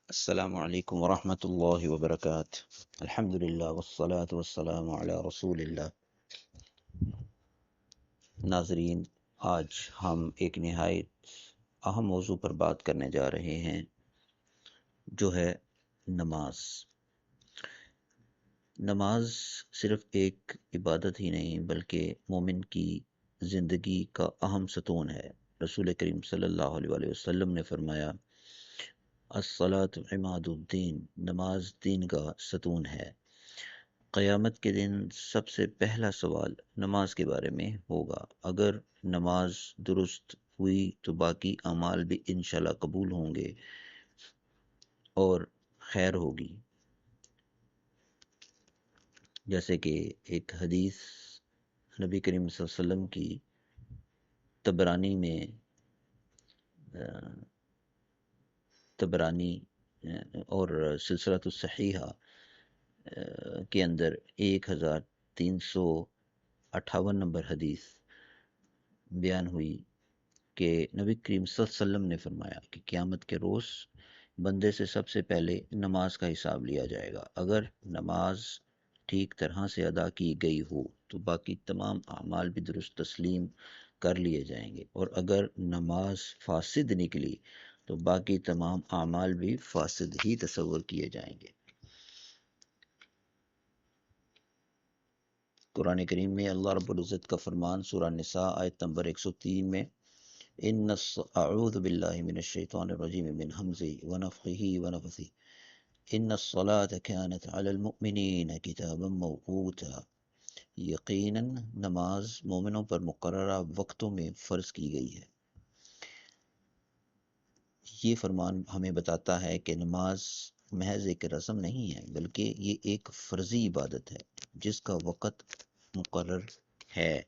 السلام علیکم ورحمۃ اللہ وبرکاتہ۔ الحمد للہ والصلاة والسلام علی رسول اللہ۔ ناظرین، آج ہم ایک نہایت اہم موضوع پر بات کرنے جا رہے ہیں، جو ہے نماز۔ نماز صرف ایک عبادت ہی نہیں بلکہ مومن کی زندگی کا اہم ستون ہے۔ رسول کریم صلی اللہ علیہ وآلہ وسلم نے فرمایا، الصلاۃ عماد الدین، نماز دین کا ستون ہے۔ قیامت کے دن سب سے پہلا سوال نماز کے بارے میں ہوگا۔ اگر نماز درست ہوئی تو باقی اعمال بھی انشاءاللہ قبول ہوں گے اور خیر ہوگی۔ جیسے کہ ایک حدیث نبی کریم صلی اللہ علیہ وسلم کی تبرانی اور سلسلۃ الصحیحہ کے اندر 1358 نمبر حدیث بیان ہوئی کہ نبی کریم صلی اللہ علیہ وسلم نے فرمایا کہ قیامت کے روز بندے سے سب سے پہلے نماز کا حساب لیا جائے گا۔ اگر نماز ٹھیک طرح سے ادا کی گئی ہو تو باقی تمام اعمال بھی درست تسلیم کر لیے جائیں گے، اور اگر نماز فاسد نکلی تو باقی تمام اعمال بھی فاسد ہی تصور کیے جائیں گے۔ قرآن کریم میں اللہ رب العزت کا فرمان سورہ نساء آیت نمبر 103 میں، اعوذ باللہ من الشیطان الرجیم من حمزہ ونفخہ ونفثہ، ان الصلاۃ کانت علی المؤمنین کتابا موقوتا، یقیناً نماز مومنوں پر مقررہ وقتوں میں فرض کی گئی ہے۔ یہ فرمان ہمیں بتاتا ہے کہ نماز محض ایک رسم نہیں ہے بلکہ یہ ایک فرضی عبادت ہے جس کا وقت مقرر ہے۔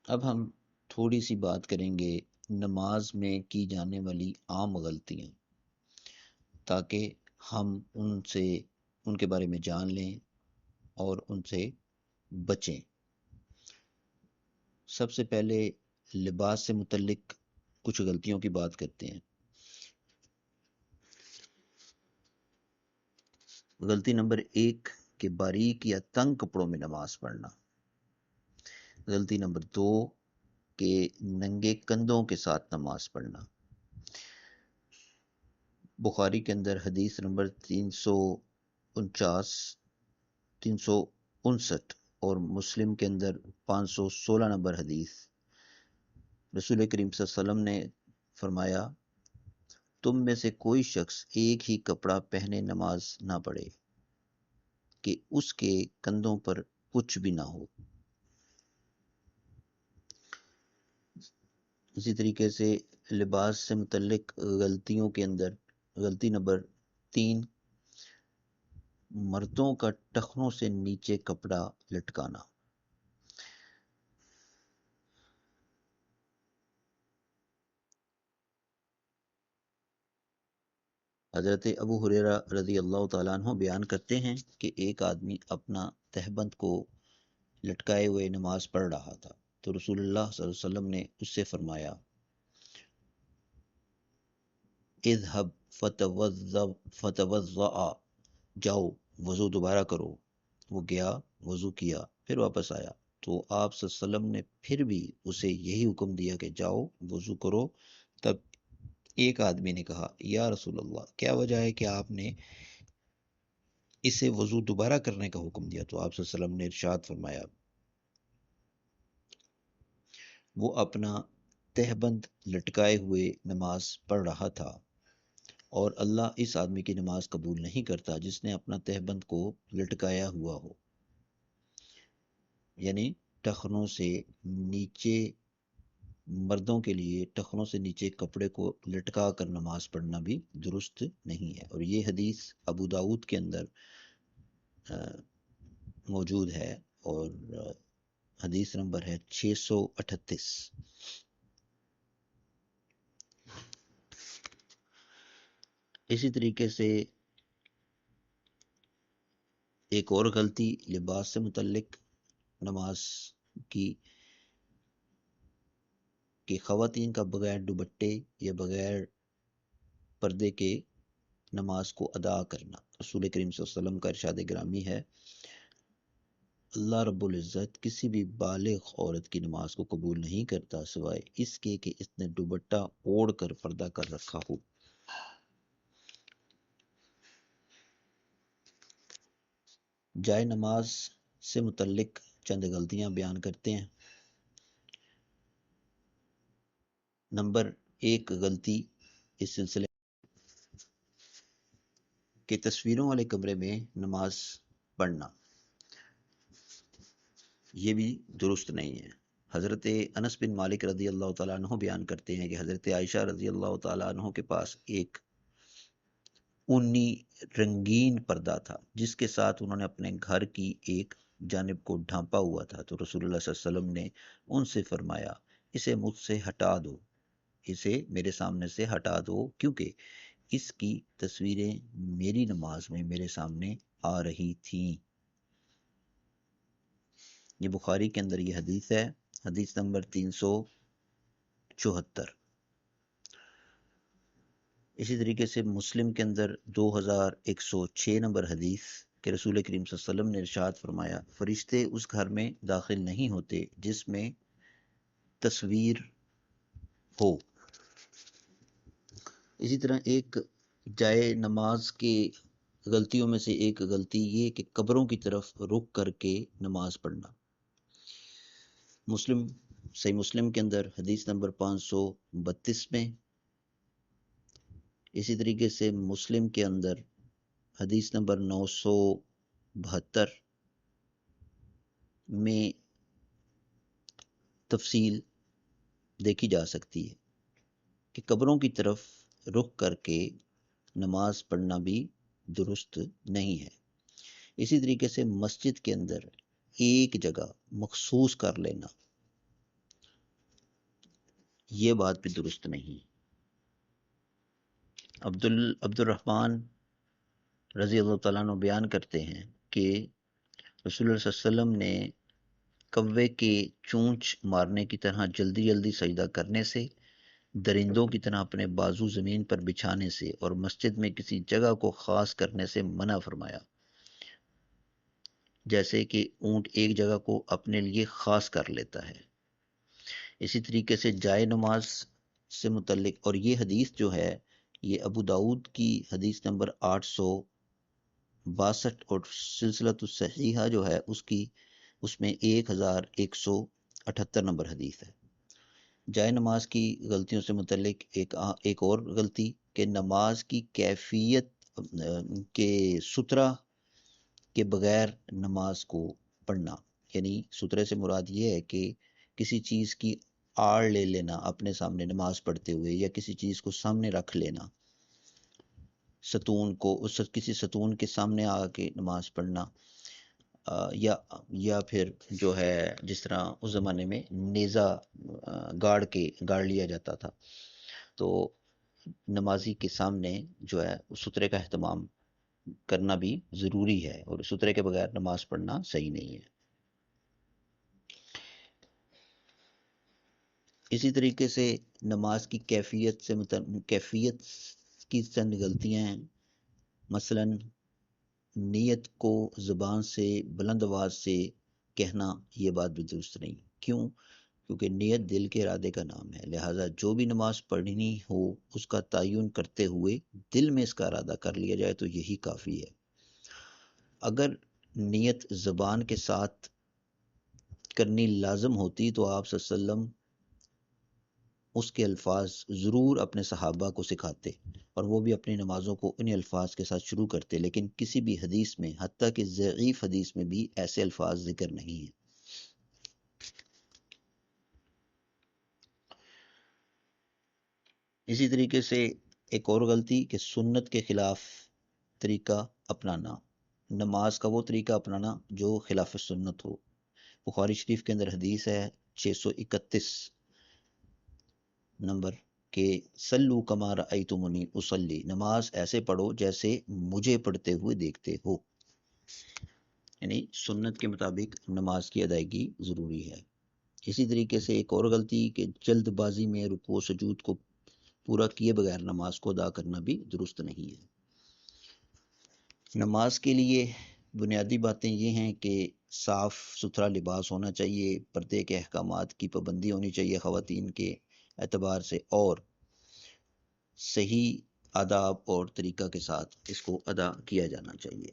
اب ہم تھوڑی سی بات کریں گے نماز میں کی جانے والی عام غلطیاں، تاکہ ہم ان کے بارے میں جان لیں اور ان سے بچیں۔ سب سے پہلے لباس سے متعلق کچھ غلطیوں کی بات کرتے ہیں۔ غلطی نمبر 1 کہ باریک یا تنگ کپڑوں میں نماز پڑھنا۔ غلطی نمبر 2 کہ ننگے کندھوں کے ساتھ نماز پڑھنا۔ بخاری کے اندر حدیث نمبر 359 اور مسلم کے اندر 516 نمبر حدیث، رسول کریم صلی اللہ علیہ وسلم نے فرمایا، تم میں سے کوئی شخص ایک ہی کپڑا پہنے نماز نہ پڑھے کہ اس کے کندھوں پر کچھ بھی نہ ہو۔ اسی طریقے سے لباس سے متعلق غلطیوں کے اندر غلطی نمبر 3، مردوں کا ٹخنوں سے نیچے کپڑا لٹکانا۔ حضرت ابو ہریرہ رضی اللہ تعالیٰ عنہ بیان کرتے ہیں کہ ایک آدمی اپنا تہبند کو لٹکائے ہوئے نماز پڑھ رہا تھا، تو رسول اللہ صلی اللہ علیہ وسلم نے اس سے فرمایا، اذهب فتوضأ، جاؤ وضو دوبارہ کرو۔ وہ گیا، وضو کیا، پھر واپس آیا تو آپ صلی اللہ علیہ وسلم نے پھر بھی اسے یہی حکم دیا کہ جاؤ وضو کرو۔ تب ایک آدمی نے کہا، یا رسول اللہ، کیا وجہ ہے کہ آپ نے اسے وضو دوبارہ کرنے کا حکم دیا؟ تو آپ صلی اللہ علیہ وسلم نے ارشاد فرمایا، وہ اپنا تہبند لٹکائے ہوئے نماز پڑھ رہا تھا، اور اللہ اس آدمی کی نماز قبول نہیں کرتا جس نے اپنا تہبند کو لٹکایا ہوا ہو۔ یعنی ٹخنوں سے نیچے، مردوں کے لیے ٹخنوں سے نیچے کپڑے کو لٹکا کر نماز پڑھنا بھی درست نہیں ہے، اور یہ حدیث ابو داؤد کے اندر موجود ہے، اور حدیث نمبر ہے 638۔ اسی طریقے سے ایک اور غلطی لباس سے متعلق نماز کی، کہ خواتین کا بغیر دوپٹے یا بغیر پردے کے نماز کو ادا کرنا. رسول کریم صلی اللہ علیہ وسلم کا ارشاد گرامی ہے، اللہ رب العزت کسی بھی بالغ عورت کی نماز کو قبول نہیں کرتا سوائے اس کے کہ اس نے دوپٹہ اوڑھ کر پردہ کر رکھا ہو. جائے نماز سے متعلق چند غلطیاں بیان کرتے ہیں. نمبر 1 غلطی اس سلسلے کہ تصویروں والے کمرے میں نماز پڑھنا، یہ بھی درست نہیں ہے. حضرت انس بن مالک رضی اللہ تعالیٰ عنہ بیان کرتے ہیں کہ حضرت عائشہ رضی اللہ تعالیٰ عنہ کے پاس ایک اونی رنگین پردہ تھا جس کے ساتھ انہوں نے اپنے گھر کی ایک جانب کو ڈھانپا ہوا تھا. تو رسول اللہ صلی اللہ علیہ وسلم نے ان سے فرمایا، اسے مجھ سے ہٹا دو، اسے میرے سامنے سے ہٹا دو، کیونکہ اس کی تصویریں میری نماز میں میرے سامنے آ رہی تھیں. یہ بخاری کے اندر یہ حدیث ہے، حدیث نمبر 374. اسی طریقے سے مسلم کے اندر 2106 نمبر حدیث کہ رسول کریم صلی اللہ علیہ وسلم نے ارشاد فرمایا، فرشتے اس گھر میں داخل نہیں ہوتے جس میں تصویر ہو. اسی طرح ایک جائے نماز کے غلطیوں میں سے ایک غلطی یہ کہ قبروں کی طرف رخ کر کے نماز پڑھنا. صحیح مسلم کے اندر حدیث نمبر 532 میں، اسی طریقے سے مسلم کے اندر حدیث نمبر 972 میں تفصیل دیکھی جا سکتی ہے کہ قبروں کی طرف رخ کر کے نماز پڑھنا بھی درست نہیں ہے. اسی طریقے سے مسجد کے اندر ایک جگہ مخصوص کر لینا، یہ بات بھی درست نہیں. عبد الرحمن رضی اللہ تعالیٰ عنہ بیان کرتے ہیں کہ رسول اللہ صلی اللہ علیہ وسلم نے کوے کے چونچ مارنے کی طرح جلدی جلدی سجدہ کرنے سے، درندوں کی طرح اپنے بازو زمین پر بچھانے سے اور مسجد میں کسی جگہ کو خاص کرنے سے منع فرمایا، جیسے کہ اونٹ ایک جگہ کو اپنے لیے خاص کر لیتا ہے. اسی طریقے سے جائے نماز سے متعلق، اور یہ حدیث جو ہے یہ ابو داؤد کی حدیث نمبر 862 اور سلسلۃ الصحیحہ جو ہے اس میں 1178 نمبر حدیث ہے. جائے نماز کی غلطیوں سے متعلق ایک اور غلطی کہ نماز کی کیفیت کے سترہ کے بغیر نماز کو پڑھنا، یعنی سترے سے مراد یہ ہے کہ کسی چیز کی آڑ لے لینا اپنے سامنے نماز پڑھتے ہوئے، یا کسی چیز کو سامنے رکھ لینا، ستون کو کسی ستون کے سامنے آ کے نماز پڑھنا، یا پھر جو ہے جس طرح اس زمانے میں نیزہ گاڑ لیا جاتا تھا، تو نمازی کے سامنے جو ہے سترے کا اہتمام کرنا بھی ضروری ہے، اور سترے کے بغیر نماز پڑھنا صحیح نہیں ہے. اسی طریقے سے نماز کی کیفیت کی چند غلطیاں ہیں. مثلا نیت کو زبان سے بلند آواز سے کہنا، یہ بات بھی درست نہیں. کیونکہ نیت دل کے ارادے کا نام ہے، لہٰذا جو بھی نماز پڑھنی ہو اس کا تعین کرتے ہوئے دل میں اس کا ارادہ کر لیا جائے تو یہی کافی ہے. اگر نیت زبان کے ساتھ کرنی لازم ہوتی تو آپ صلی اللہ علیہ وسلم اس کے الفاظ ضرور اپنے صحابہ کو سکھاتے، اور وہ بھی اپنی نمازوں کو انہی الفاظ کے ساتھ شروع کرتے، لیکن کسی بھی حدیث میں، حتیٰ کہ ضعیف حدیث میں بھی ایسے الفاظ ذکر نہیں ہیں. اسی طریقے سے ایک اور غلطی کہ سنت کے خلاف طریقہ اپنانا، نماز کا وہ طریقہ اپنانا جو خلاف سنت ہو. بخاری شریف کے اندر حدیث ہے 631 نمبر کہ سلو کما رأیتمونی اصلی، نماز ایسے پڑھو جیسے مجھے پڑھتے ہوئے دیکھتے ہو، یعنی سنت کے مطابق نماز کی ادائیگی ضروری ہے. اسی طریقے سے ایک اور غلطی کہ جلد بازی میں رکوع سجود کو پورا کیے بغیر نماز کو ادا کرنا بھی درست نہیں ہے۔ نماز کے لیے بنیادی باتیں یہ ہیں کہ صاف ستھرا لباس ہونا چاہیے، پردے کے احکامات کی پابندی ہونی چاہیے خواتین کے اعتبار سے، اور صحیح آداب اور طریقہ کے ساتھ اس کو ادا کیا جانا چاہیے۔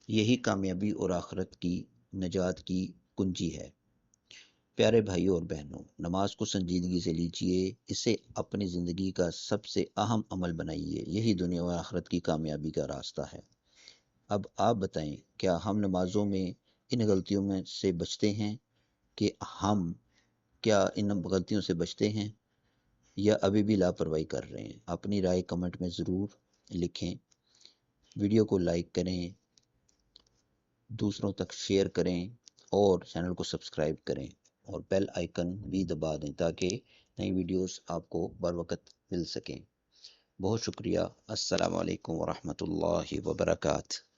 یہی کامیابی اور آخرت کی نجات کی کنجی ہے۔ پیارے بھائیوں اور بہنوں، نماز کو سنجیدگی سے لیجئے، اسے اپنی زندگی کا سب سے اہم عمل بنائیے، یہی دنیا و آخرت کی کامیابی کا راستہ ہے۔ اب آپ بتائیں، کیا ہم نمازوں میں ان غلطیوں میں سے بچتے ہیں کہ ہم کیا ان غلطیوں سے بچتے ہیں یا ابھی بھی لاپرواہی کر رہے ہیں؟ اپنی رائے کمنٹ میں ضرور لکھیں، ویڈیو کو لائک کریں، دوسروں تک شیئر کریں اور چینل کو سبسکرائب کریں اور بیل آئیکن بھی دبا دیں تاکہ نئی ویڈیوز آپ کو بر وقت مل سکیں۔ بہت شکریہ۔ السلام علیکم ورحمۃ اللہ وبرکاتہ۔